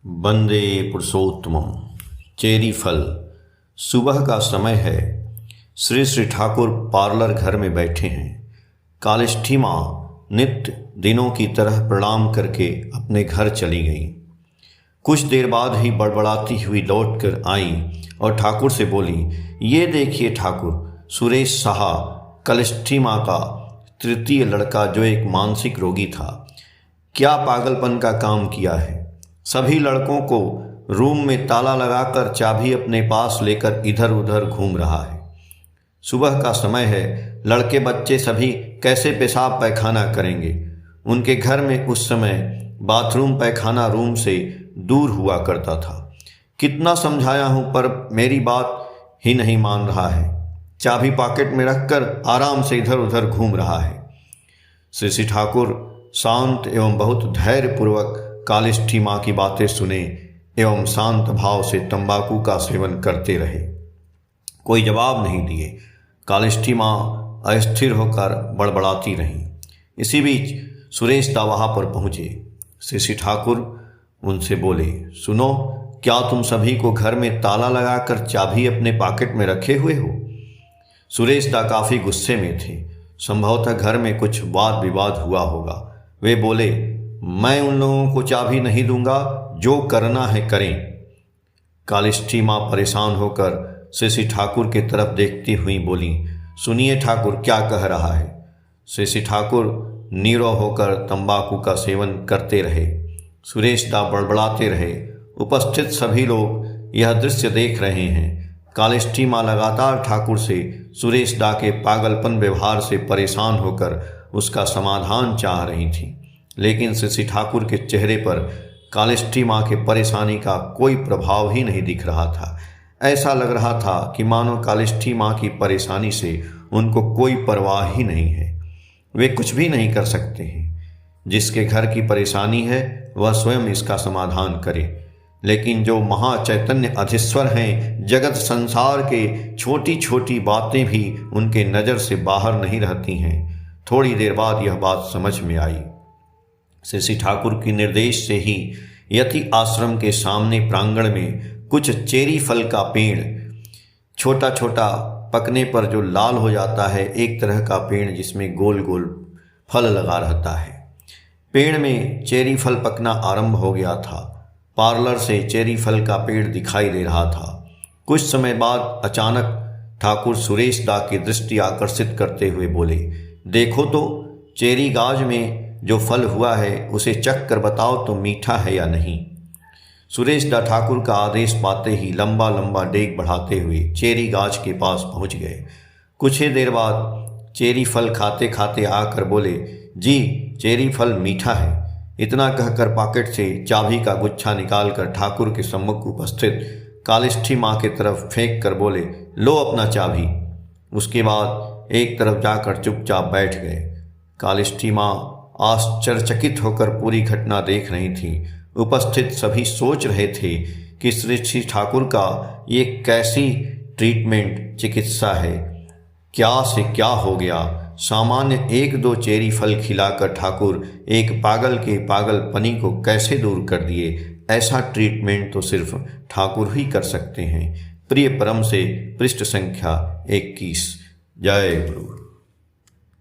वंदे पुरुषोत्तमम। Cherry फल। सुबह का समय है। श्री श्री ठाकुर पार्लर घर में बैठे हैं। कालिष्ठी माँ नित्य दिनों की तरह प्रणाम करके अपने घर चली गईं। कुछ देर बाद ही बड़बड़ाती हुई लौटकर आई और ठाकुर से बोली, ये देखिए ठाकुर, सुरेश साहा, कालिष्ठी माँ का तृतीय लड़का जो एक मानसिक रोगी था, क्या पागलपन का काम किया है। सभी लड़कों को रूम में ताला लगाकर चाबी अपने पास लेकर इधर उधर घूम रहा है। सुबह का समय है, लड़के बच्चे सभी कैसे पेशाब पैखाना करेंगे। उनके घर में उस समय बाथरूम पैखाना रूम से दूर हुआ करता था। कितना समझाया हूँ पर मेरी बात ही नहीं मान रहा है। चाबी पॉकेट में रखकर आराम से इधर उधर घूम रहा है। श्री श्री ठाकुर शांत एवं बहुत धैर्यपूर्वक कालिष्ठी माँ की बातें सुने एवं शांत भाव से तंबाकू का सेवन करते रहे। कोई जवाब नहीं दिए। कालिष्ठी माँ अस्थिर होकर बड़बड़ाती रहीं। इसी बीच सुरेश दा वहाँ पर पहुँचे। श्री श्री ठाकुर उनसे बोले, सुनो, क्या तुम सभी को घर में ताला लगाकर चाबी अपने पॉकेट में रखे हुए हो। सुरेश दा काफ़ी गुस्से में थे। संभवतः घर में कुछ वाद विवाद हुआ होगा। वे बोले, मैं उन लोगों को चाबी नहीं दूंगा, जो करना है करें। कालिष्ठी माँ परेशान होकर श्री श्री ठाकुर की तरफ देखती हुई बोली, सुनिए ठाकुर क्या कह रहा है। श्री श्री ठाकुर नीरो होकर तंबाकू का सेवन करते रहे। सुरेश दा बड़बड़ाते रहे। उपस्थित सभी लोग यह दृश्य देख रहे हैं। कालिष्ठी माँ लगातार ठाकुर से सुरेश दा के पागलपन व्यवहार से परेशान होकर उसका समाधान चाह रही थी, लेकिन श्री श्री ठाकुर के चेहरे पर कालिष्ठी माँ के परेशानी का कोई प्रभाव ही नहीं दिख रहा था। ऐसा लग रहा था कि मानो कालिष्ठी माँ की परेशानी से उनको कोई परवाह ही नहीं है। वे कुछ भी नहीं कर सकते हैं। जिसके घर की परेशानी है वह स्वयं इसका समाधान करे, लेकिन जो महाचैतन्य अधीश्वर हैं, जगत संसार के छोटी छोटी बातें भी उनके नज़र से बाहर नहीं रहती हैं। थोड़ी देर बाद यह बात समझ में आई। श्री श्री ठाकुर के निर्देश से ही यति आश्रम के सामने प्रांगण में कुछ चेरी फल का पेड़, छोटा छोटा पकने पर जो लाल हो जाता है, एक तरह का पेड़ जिसमें गोल गोल फल लगा रहता है। पेड़ में चेरी फल पकना आरंभ हो गया था। पार्लर से चेरी फल का पेड़ दिखाई दे रहा था। कुछ समय बाद अचानक ठाकुर सुरेश दा की दृष्टि आकर्षित करते हुए बोले, देखो तो चेरी गाज में जो फल हुआ है उसे चख कर बताओ तो मीठा है या नहीं। सुरेश दा ठाकुर का आदेश पाते ही लंबा लंबा डेग बढ़ाते हुए चेरी गाछ के पास पहुंच गए। कुछ ही देर बाद चेरी फल खाते खाते आकर बोले, जी चेरी फल मीठा है। इतना कहकर पॉकेट से चाबी का गुच्छा निकालकर ठाकुर के सम्मुख उपस्थित कालिष्ठी माँ की तरफ फेंक कर बोले, लो अपना चाबी। उसके बाद एक तरफ जाकर चुपचाप बैठ गए। कालिष्ठी माँ आश्चर्यचकित होकर पूरी घटना देख रही थी। उपस्थित सभी सोच रहे थे कि श्री श्री ठाकुर का ये कैसी ट्रीटमेंट चिकित्सा है। क्या से क्या हो गया। सामान्य एक दो चेरी फल खिलाकर ठाकुर एक पागल के पागलपनी को कैसे दूर कर दिए। ऐसा ट्रीटमेंट तो सिर्फ ठाकुर ही कर सकते हैं। प्रिय परम से पृष्ठ संख्या 21। जय गुरु।